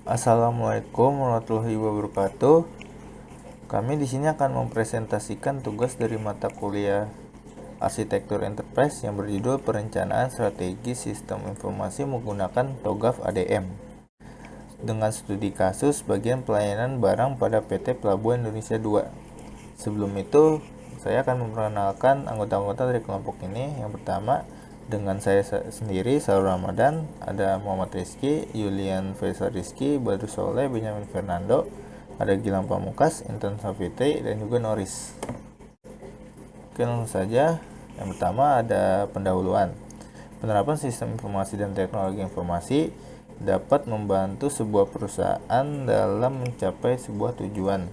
Assalamualaikum warahmatullahi wabarakatuh. Kami di sini akan mempresentasikan tugas dari mata kuliah Arsitektur Enterprise yang berjudul Perencanaan Strategi Sistem Informasi menggunakan TOGAF ADM dengan studi kasus bagian pelayanan barang pada PT Pelabuhan Indonesia 2. Sebelum itu, saya akan memperkenalkan anggota-anggota dari kelompok ini. Yang pertama, dengan saya sendiri, Saur Ramadan, ada Muhammad Rizky, Yulian Faisal Rizky, Badru Soleh, Benyamin Fernando, ada Gilang Pamukas, Intan Safitri, dan juga Noris. Oke, langsung saja. Yang pertama ada pendahuluan. Penerapan sistem informasi dan teknologi informasi dapat membantu sebuah perusahaan dalam mencapai sebuah tujuan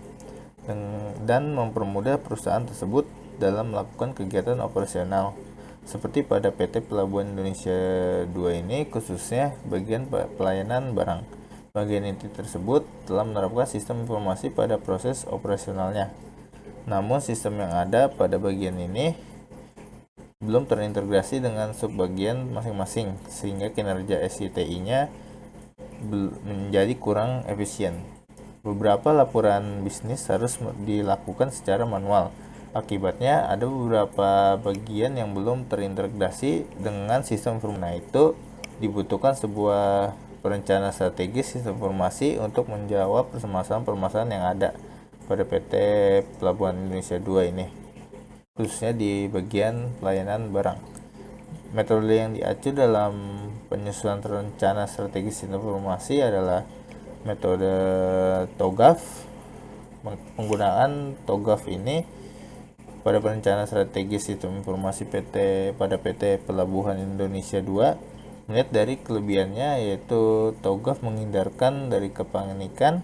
dan mempermudah perusahaan tersebut dalam melakukan kegiatan operasional. Seperti pada PT Pelabuhan Indonesia 2 ini, khususnya bagian pelayanan barang. Bagian inti tersebut telah menerapkan sistem informasi pada proses operasionalnya. Namun sistem yang ada pada bagian ini belum terintegrasi dengan subbagian masing-masing, sehingga kinerja SITI-nya menjadi kurang efisien. Beberapa laporan bisnis harus dilakukan secara manual. Akibatnya ada beberapa bagian yang belum terintegrasi dengan sistem informasi. Nah, itu dibutuhkan sebuah perencanaan strategis sistem informasi untuk menjawab permasalahan-permasalahan yang ada pada PT Pelabuhan Indonesia 2 ini, khususnya di bagian pelayanan barang. Metode yang diacu dalam penyusunan rencana strategis sistem informasi adalah metode TOGAF. Penggunaan TOGAF ini pada perencanaan strategi sistem informasi pada PT Pelabuhan Indonesia 2 melihat dari kelebihannya, yaitu TOGAF menghindarkan dari kepanikan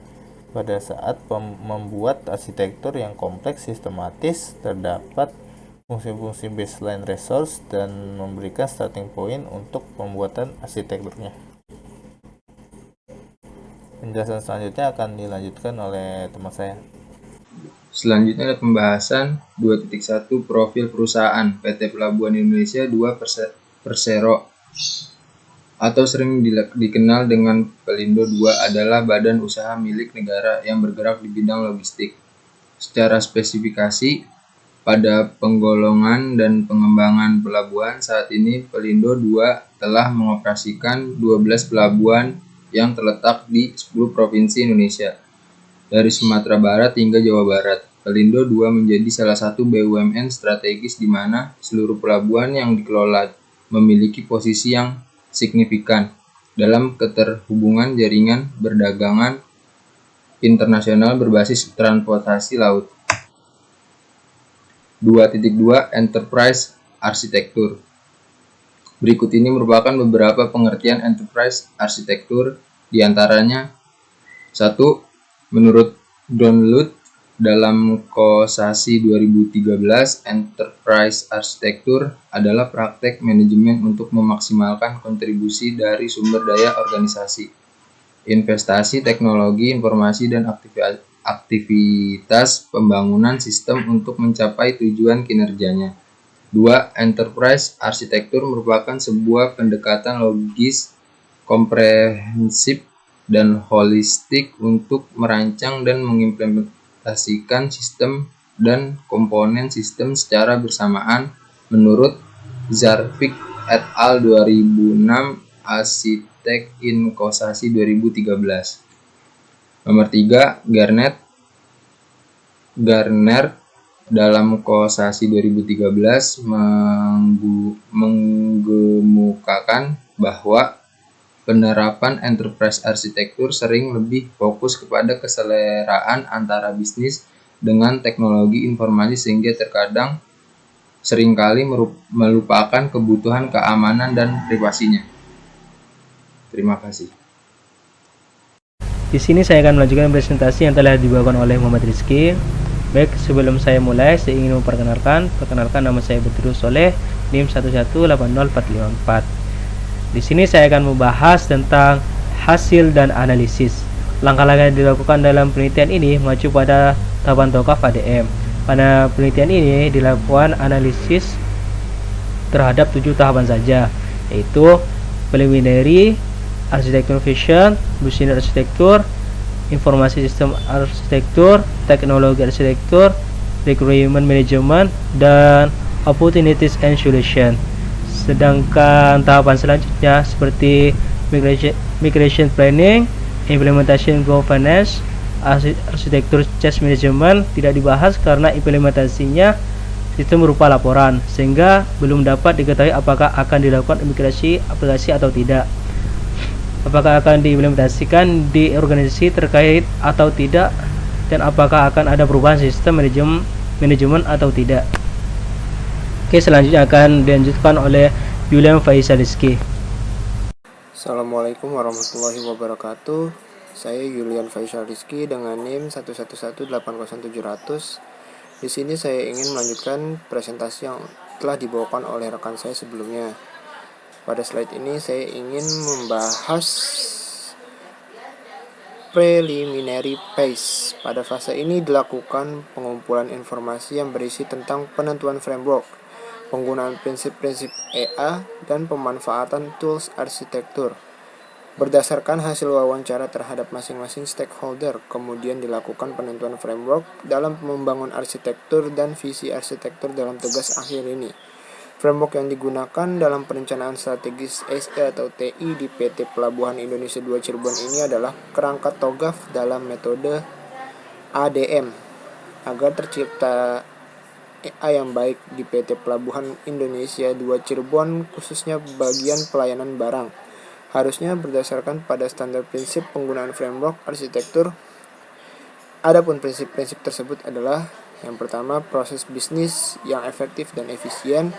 pada saat membuat arsitektur yang kompleks, sistematis, terdapat fungsi-fungsi baseline resource dan memberikan starting point untuk pembuatan arsitekturnya. Penjelasan selanjutnya akan dilanjutkan oleh teman saya. Selanjutnya ada pembahasan 2.1 Profil Perusahaan PT Pelabuhan Indonesia 2 Persero atau sering dikenal dengan Pelindo 2 adalah badan usaha milik negara yang bergerak di bidang logistik. Secara spesifikasi, pada penggolongan dan pengembangan pelabuhan saat ini Pelindo 2 telah mengoperasikan 12 pelabuhan yang terletak di 10 provinsi Indonesia, dari Sumatera Barat hingga Jawa Barat. Pelindo 2 menjadi salah satu BUMN strategis di mana seluruh pelabuhan yang dikelola memiliki posisi yang signifikan dalam keterhubungan jaringan perdagangan internasional berbasis transportasi laut. 2.2 Enterprise Arsitektur. Berikut ini merupakan beberapa pengertian enterprise arsitektur, diantaranya 1. Menurut Download dalam Kosasi 2013, enterprise arsitektur adalah praktek manajemen untuk memaksimalkan kontribusi dari sumber daya organisasi, investasi, teknologi, informasi, dan aktivitas pembangunan sistem untuk mencapai tujuan kinerjanya. 2. Enterprise arsitektur merupakan sebuah pendekatan logis, komprehensif, dan holistik untuk merancang dan mengimplementasikan sistem dan komponen sistem secara bersamaan menurut Zarvik et al. 2006, Arsitek in Kosasi 2013. Nomor 3. Garner dalam Kosasi 2013 menggemukakan bahwa penerapan enterprise arsitektur sering lebih fokus kepada keseleraan antara bisnis dengan teknologi informasi sehingga seringkali melupakan kebutuhan keamanan dan privasinya. Terima kasih. Di sini saya akan melanjutkan presentasi yang telah dibawakan oleh Muhammad Rizky. Baik, sebelum saya mulai, saya ingin memperkenalkan nama saya Badru Soleh, NIM 1180454. Di sini saya akan membahas tentang hasil dan analisis. Langkah-langkah yang dilakukan dalam penelitian ini mengacu pada tahapan TOGAF ADM. Pada penelitian ini dilakukan analisis terhadap 7 tahapan saja, yaitu preliminary, arsitektur vision, busine arsitektur, informasi sistem arsitektur, teknologi arsitektur, requirement management, dan opportunities and solution. Sedangkan tahapan selanjutnya seperti migration planning, implementation governance, arsitektur change management tidak dibahas karena implementasinya sistem berupa laporan, sehingga belum dapat diketahui apakah akan dilakukan migrasi aplikasi atau tidak, apakah akan diimplementasikan di organisasi terkait atau tidak, dan apakah akan ada perubahan sistem manajemen atau tidak. Oke, selanjutnya akan dilanjutkan oleh Julian Faisal Rizky. Assalamualaikum warahmatullahi wabarakatuh. Saya Julian Faisal Rizky dengan NIM 111800700. Di sini saya ingin melanjutkan presentasi yang telah dibawakan oleh rekan saya sebelumnya. Pada slide ini saya ingin membahas preliminary phase. Pada fase ini dilakukan pengumpulan informasi yang berisi tentang penentuan framework, penggunaan prinsip-prinsip EA, dan pemanfaatan tools arsitektur. Berdasarkan hasil wawancara terhadap masing-masing stakeholder, kemudian dilakukan penentuan framework dalam membangun arsitektur dan visi arsitektur dalam tugas akhir ini. Framework yang digunakan dalam perencanaan strategis SE atau TI di PT Pelabuhan Indonesia 2 Cirebon ini adalah kerangka TOGAF dalam metode ADM agar tercipta EA yang baik di PT Pelabuhan Indonesia 2 Cirebon, khususnya bagian pelayanan barang, harusnya berdasarkan pada standar prinsip penggunaan framework arsitektur. Adapun prinsip-prinsip tersebut adalah: yang pertama, proses bisnis yang efektif dan efisien;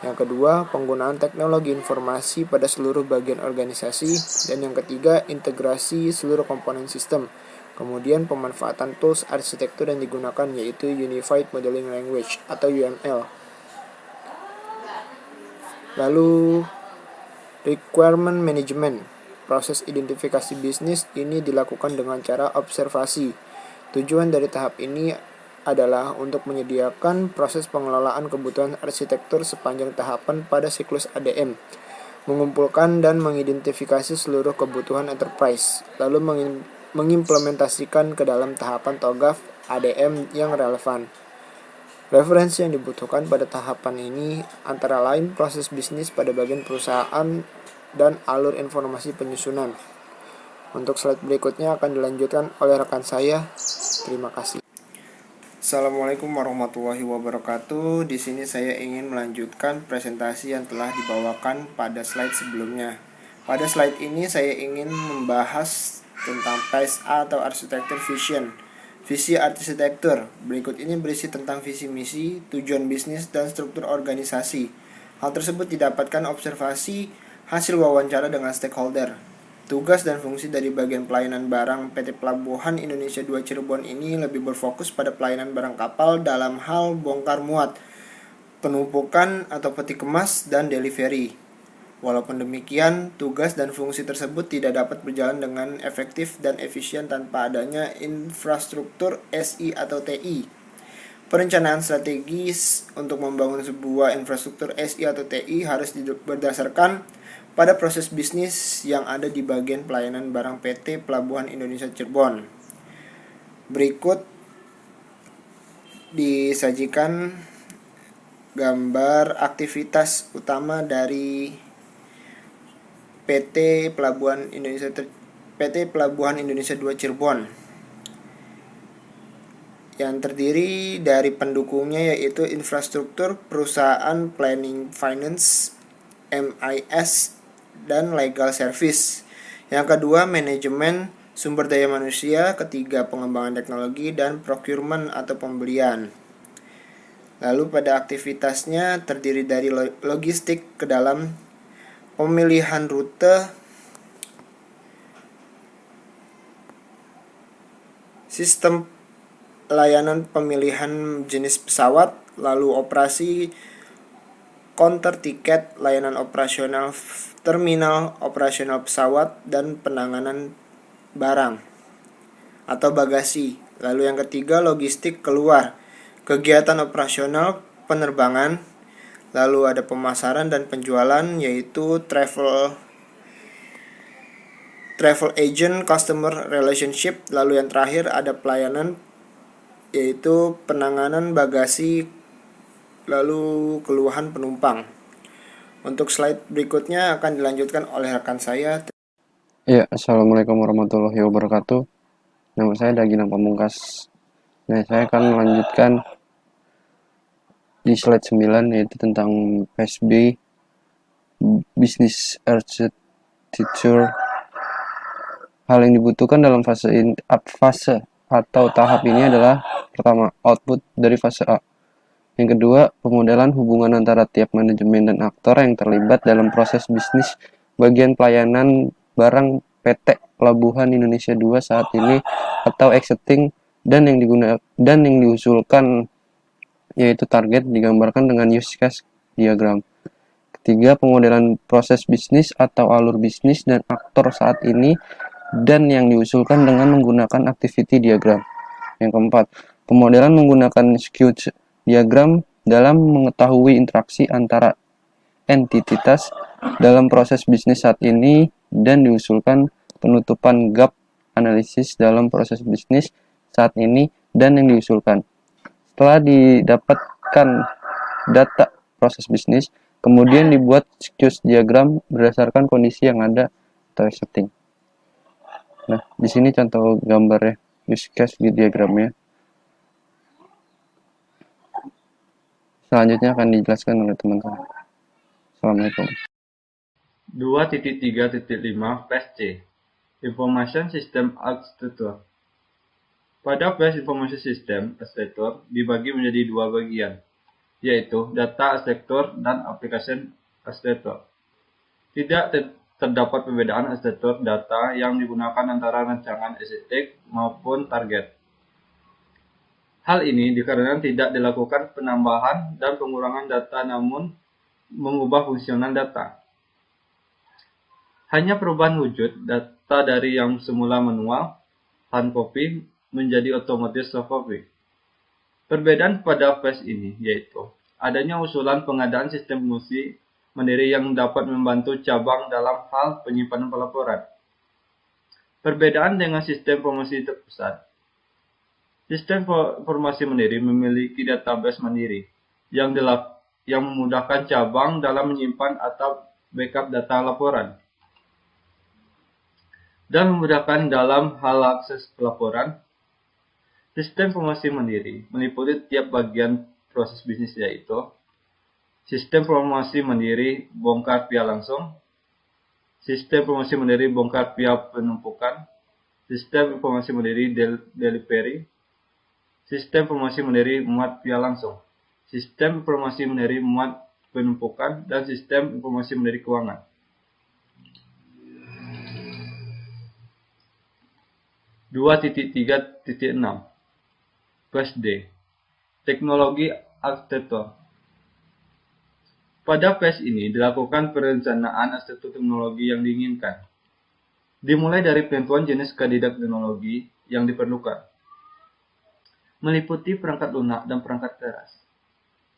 yang kedua, penggunaan teknologi informasi pada seluruh bagian organisasi; dan yang ketiga, integrasi seluruh komponen sistem. Kemudian pemanfaatan tools arsitektur yang digunakan yaitu Unified Modeling Language atau UML. Lalu requirement management. Proses identifikasi bisnis ini dilakukan dengan cara observasi. Tujuan dari tahap ini adalah untuk menyediakan proses pengelolaan kebutuhan arsitektur sepanjang tahapan pada siklus ADM, mengumpulkan dan mengidentifikasi seluruh kebutuhan enterprise, lalu mengimplementasikan ke dalam tahapan TOGAF ADM yang relevan. Referensi yang dibutuhkan pada tahapan ini antara lain proses bisnis pada bagian perusahaan dan alur informasi penyusunan. Untuk slide berikutnya akan dilanjutkan oleh rekan saya. Terima kasih. Assalamualaikum warahmatullahi wabarakatuh. Di sini saya ingin melanjutkan presentasi yang telah dibawakan pada slide sebelumnya. Pada slide ini saya ingin membahas tentang phase A atau arsitektur vision. Visi arsitektur berikut ini berisi tentang visi misi, tujuan bisnis, dan struktur organisasi. Hal tersebut didapatkan observasi hasil wawancara dengan stakeholder. Tugas dan fungsi dari bagian pelayanan barang PT Pelabuhan Indonesia 2 Cirebon ini lebih berfokus pada pelayanan barang kapal dalam hal bongkar muat, penumpukan atau peti kemas, dan delivery. Walaupun demikian, tugas dan fungsi tersebut tidak dapat berjalan dengan efektif dan efisien tanpa adanya infrastruktur SI atau TI. Perencanaan strategis untuk membangun sebuah infrastruktur SI atau TI harus berdasarkan pada proses bisnis yang ada di bagian pelayanan barang PT Pelabuhan Indonesia Cirebon. Berikut disajikan gambar aktivitas utama dari PT Pelabuhan Indonesia 2 Cirebon, yang terdiri dari pendukungnya yaitu infrastruktur, perusahaan, planning, finance, MIS, dan legal service. Yang kedua, manajemen sumber daya manusia. Ketiga, pengembangan teknologi dan procurement atau pembelian. Lalu pada aktivitasnya terdiri dari logistik ke dalam pemilihan rute, sistem layanan pemilihan jenis pesawat, lalu operasi counter tiket, layanan operasional terminal, operasional pesawat, dan penanganan barang atau bagasi. Lalu yang ketiga, logistik keluar, kegiatan operasional penerbangan. Lalu ada pemasaran dan penjualan yaitu travel travel agent, customer relationship, lalu yang terakhir ada pelayanan, yaitu penanganan bagasi, lalu keluhan penumpang. Untuk slide berikutnya akan dilanjutkan oleh rekan saya. Ya, Assalamualaikum warahmatullahi wabarakatuh. Nama saya Dagina Pamungkas. Nah, saya akan melanjutkan di slide 9, yaitu tentang PSB, Business Architecture. Hal yang dibutuhkan dalam fase atau tahap ini adalah: pertama, output dari fase A. Yang kedua, pemodelan hubungan antara tiap manajemen dan aktor yang terlibat dalam proses bisnis bagian pelayanan barang PT Pelabuhan Indonesia 2 saat ini atau exiting, dan yang diusulkan yaitu target digambarkan dengan use case diagram. Ketiga, pemodelan proses bisnis atau alur bisnis dan aktor saat ini dan yang diusulkan dengan menggunakan activity diagram. Yang keempat, pemodelan menggunakan skew diagram dalam mengetahui interaksi antara entitas dalam proses bisnis saat ini dan diusulkan penutupan gap analisis dalam proses bisnis saat ini dan yang diusulkan. Setelah didapatkan data proses bisnis, kemudian dibuat skew diagram berdasarkan kondisi yang ada atau setting. Nah, di sini contoh gambarnya, use case diagramnya. Selanjutnya akan dijelaskan oleh teman-teman. Assalamualaikum. 2.3.5 Phase C, Information System Architecture. Pada Phase Information System Architecture dibagi menjadi dua bagian, yaitu Data Architecture dan Application Architecture. Tidak terdapat perbedaan arsitektur data yang digunakan antara rancangan estetik maupun target. Hal ini dikarenakan tidak dilakukan penambahan dan pengurangan data namun mengubah fungsional data. Hanya perubahan wujud data dari yang semula manual, hand copy, menjadi otomatis soft copy. Perbedaan pada phase ini yaitu adanya usulan pengadaan sistem fungsi mandiri yang dapat membantu cabang dalam hal penyimpanan pelaporan. Perbedaan dengan sistem informasi terpusat. Sistem informasi mandiri memiliki database mandiri yang memudahkan cabang dalam menyimpan atau backup data laporan dan memudahkan dalam hal akses pelaporan. Sistem informasi mandiri meliputi tiap bagian proses bisnis, yaitu sistem informasi mandiri bongkar via langsung, sistem informasi mandiri bongkar via penumpukan, sistem informasi mandiri delivery, sistem informasi mandiri muat via langsung, sistem informasi mandiri muat penumpukan, dan sistem informasi mandiri keuangan. (2.3.6) Phase D, Teknologi Arsitektur. Pada phase ini dilakukan perencanaan arsitektur teknologi yang diinginkan, dimulai dari penentuan jenis kandidat teknologi yang diperlukan, meliputi perangkat lunak dan perangkat keras.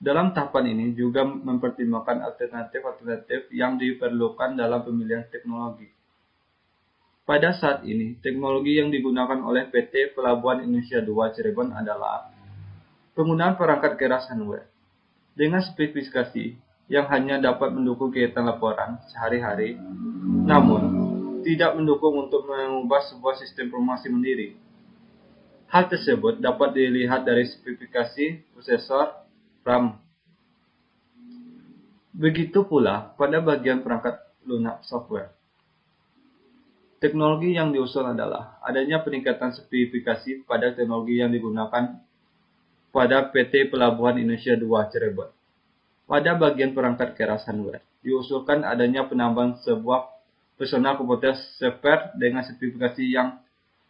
Dalam tahapan ini juga mempertimbangkan alternatif-alternatif yang diperlukan dalam pemilihan teknologi. Pada saat ini, teknologi yang digunakan oleh PT Pelabuhan Indonesia 2 Cirebon adalah penggunaan perangkat keras hardware dengan spesifikasi yang hanya dapat mendukung kegiatan laporan sehari-hari, namun tidak mendukung untuk mengubah sebuah sistem informasi mandiri. Hal tersebut dapat dilihat dari spesifikasi prosesor RAM. Begitu pula pada bagian perangkat lunak software. Teknologi yang diusul adalah adanya peningkatan spesifikasi pada teknologi yang digunakan pada PT Pelabuhan Indonesia 2 Cirebon. Pada bagian perangkat keras hardware, diusulkan adanya penambahan sebuah personal komputer software dengan spesifikasi yang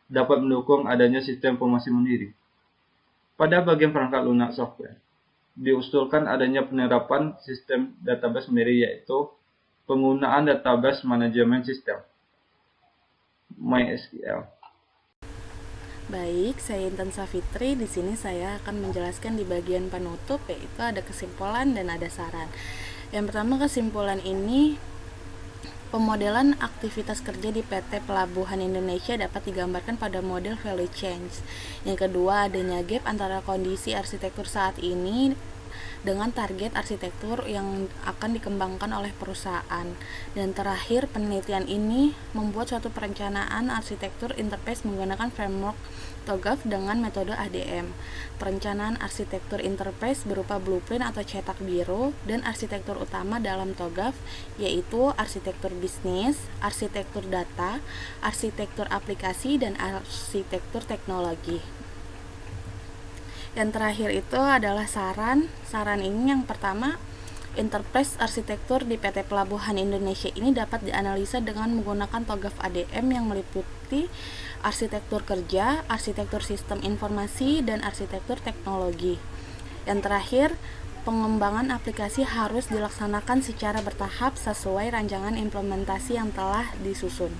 dapat mendukung adanya sistem informasi mandiri. Pada bagian perangkat lunak software, diusulkan adanya penerapan sistem database mandiri, yaitu penggunaan database manajemen sistem MySQL. Baik, saya Intan Safitri. Di sini saya akan menjelaskan di bagian penutup, yaitu ada kesimpulan dan ada saran. Yang pertama, kesimpulan ini Pemodelan aktivitas kerja di PT Pelabuhan Indonesia dapat digambarkan pada model value chain. Yang kedua, adanya gap antara kondisi arsitektur saat ini dengan target arsitektur yang akan dikembangkan oleh perusahaan. Dan terakhir, penelitian ini membuat suatu perencanaan arsitektur interface menggunakan framework TOGAF dengan metode ADM. Perencanaan arsitektur interface berupa blueprint atau cetak biru, dan arsitektur utama dalam TOGAF yaitu arsitektur bisnis, arsitektur data, arsitektur aplikasi, dan arsitektur teknologi. Yang terakhir itu adalah saran ini yang pertama, interface arsitektur di PT Pelabuhan Indonesia ini dapat dianalisa dengan menggunakan TOGAF ADM yang meliputi arsitektur kerja, arsitektur sistem informasi, dan arsitektur teknologi. Yang terakhir, pengembangan aplikasi harus dilaksanakan secara bertahap sesuai rancangan implementasi yang telah disusun.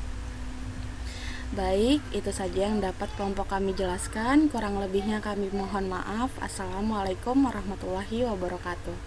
Baik, itu saja yang dapat kelompok kami jelaskan. Kurang lebihnya kami mohon maaf. Assalamualaikum warahmatullahi wabarakatuh.